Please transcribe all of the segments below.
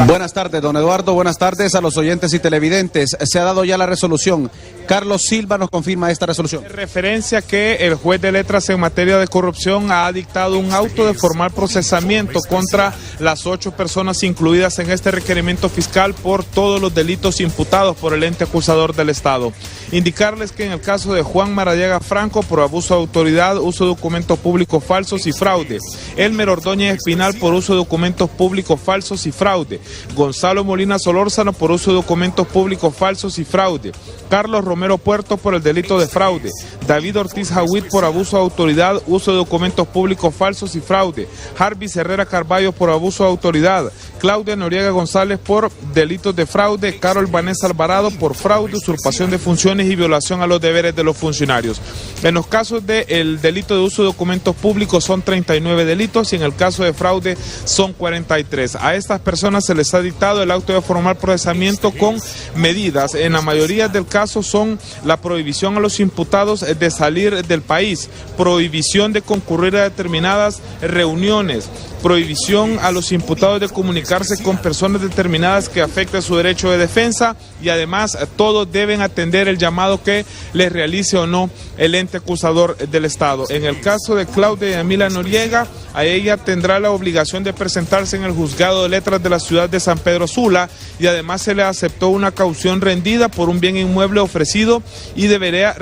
Buenas tardes, don Eduardo. Buenas tardes a los oyentes y televidentes. Se ha dado ya la resolución. Carlos Silva nos confirma esta resolución. Referencia que el juez de letras en materia de corrupción ha dictado un auto de formal procesamiento contra las 8 personas incluidas en este requerimiento fiscal por todos los delitos imputados por el ente acusador del Estado. Indicarles que en el caso de Juan Maradiaga Franco por abuso de autoridad, uso de documentos públicos falsos y fraude, Elmer Ordóñez Espinal por uso de documentos públicos falsos y fraude, Gonzalo Molina Solórzano por uso de documentos públicos falsos y fraude, Carlos Romero Puerto por el delito de fraude, David Ortiz Jawit por abuso de autoridad, uso de documentos públicos falsos y fraude, Jarvis Herrera Carballo por abuso de autoridad, Claudia Noriega González por delitos de fraude, Carol Vanessa Alvarado por fraude, usurpación de funciones y violación a los deberes de los funcionarios. En los casos del delito de uso de documentos públicos son 39 delitos y en el caso de fraude son 43. A estas personas se les ha dictado el auto de formal procesamiento con medidas. En la mayoría del caso son la prohibición a los imputados de salir del país, prohibición de concurrir a determinadas reuniones, prohibición a los imputados de comunicarse con personas determinadas que afecten su derecho de defensa y además todos deben atender el llamado que les realice o no el ente acusador del Estado. En el caso de Claudia Yamila Noriega, a ella tendrá la obligación de presentarse en el juzgado de letras de la ciudad de San Pedro Sula y además se le aceptó una caución rendida por un bien inmueble ofrecido y deberá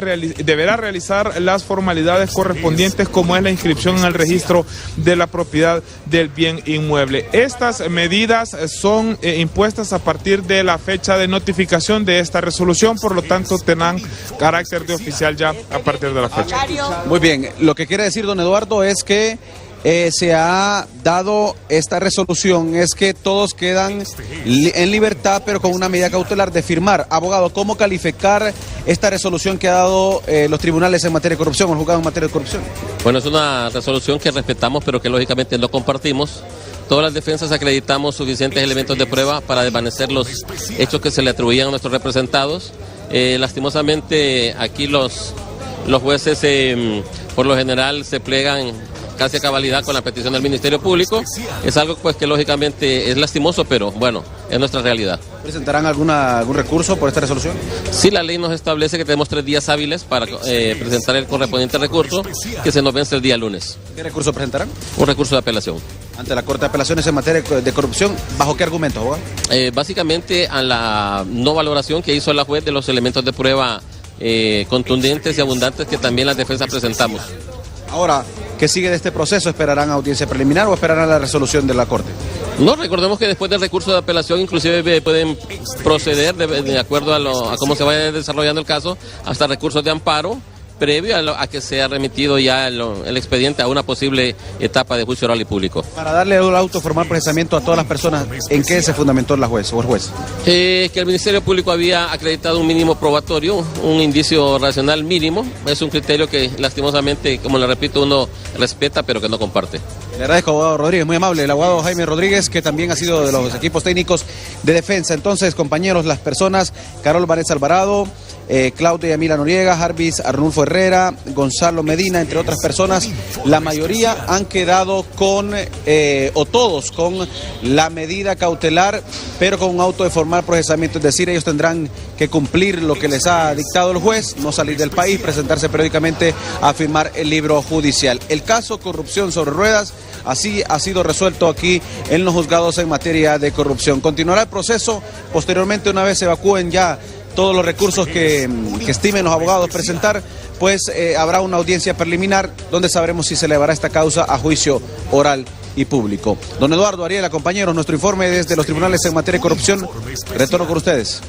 realizar las formalidades correspondientes como es la inscripción en el registro de la propiedad del bien inmueble. Estas medidas son impuestas a partir de la fecha de notificación de esta resolución, por lo tanto tendrán carácter de oficial ya a partir de la fecha. Muy bien, lo que quiere decir don Eduardo es que se ha dado esta resolución, es que todos quedan en libertad pero con una medida cautelar de firmar. Abogado, ¿cómo calificar esta resolución que ha dado los tribunales en materia de corrupción o el juzgado en materia de corrupción? Bueno, es una resolución que respetamos pero que lógicamente no compartimos. Todas las defensas acreditamos suficientes elementos de prueba para desvanecer los hechos que se le atribuían a nuestros representados. Lastimosamente aquí los jueces por lo general se plegan casi a cabalidad con la petición del Ministerio Público. Es algo pues que lógicamente es lastimoso, pero bueno, es nuestra realidad. ¿Presentarán algún recurso por esta resolución? Sí, la ley nos establece que tenemos 3 días hábiles para presentar el correspondiente recurso, que se nos vence el día lunes. ¿Qué recurso presentarán? Un recurso de apelación. Ante la Corte de Apelaciones en materia de corrupción, ¿bajo qué argumento, abogado? Básicamente a la no valoración que hizo la juez de los elementos de prueba contundentes y abundantes que también las defensas presentamos. Ahora, ¿qué sigue de este proceso? ¿Esperarán audiencia preliminar o esperarán la resolución de la Corte? No, recordemos que después del recurso de apelación inclusive pueden proceder de acuerdo a cómo se vaya desarrollando el caso hasta recursos de amparo previo a que sea remitido ya el expediente a una posible etapa de juicio oral y público. Para darle el auto formal procesamiento a todas las personas, ¿en qué se fundamentó la juez o el juez? Que el Ministerio Público había acreditado un mínimo probatorio, un indicio racional mínimo. Es un criterio que lastimosamente, como le repito, uno respeta pero que no comparte. Le agradezco, abogado Rodríguez, muy amable. El abogado Jaime Rodríguez, que también ha sido de los equipos técnicos de defensa. Entonces, compañeros, las personas, Carol Vanessa Alvarado, Claudia Yamila Noriega, Jarvis Arnulfo Herrera, Gonzalo Medina, entre otras personas, la mayoría han quedado o todos con la medida cautelar, pero con un auto de formal procesamiento, es decir, ellos tendrán que cumplir lo que les ha dictado el juez, no salir del país, presentarse periódicamente a firmar el libro judicial. El caso corrupción sobre ruedas, así ha sido resuelto aquí en los juzgados en materia de corrupción. Continuará el proceso, posteriormente una vez se evacúen ya todos los recursos que estimen los abogados presentar, pues habrá una audiencia preliminar donde sabremos si se elevará esta causa a juicio oral y público. Don Eduardo, Ariela, compañeros, nuestro informe desde los tribunales en materia de corrupción. Retorno con ustedes.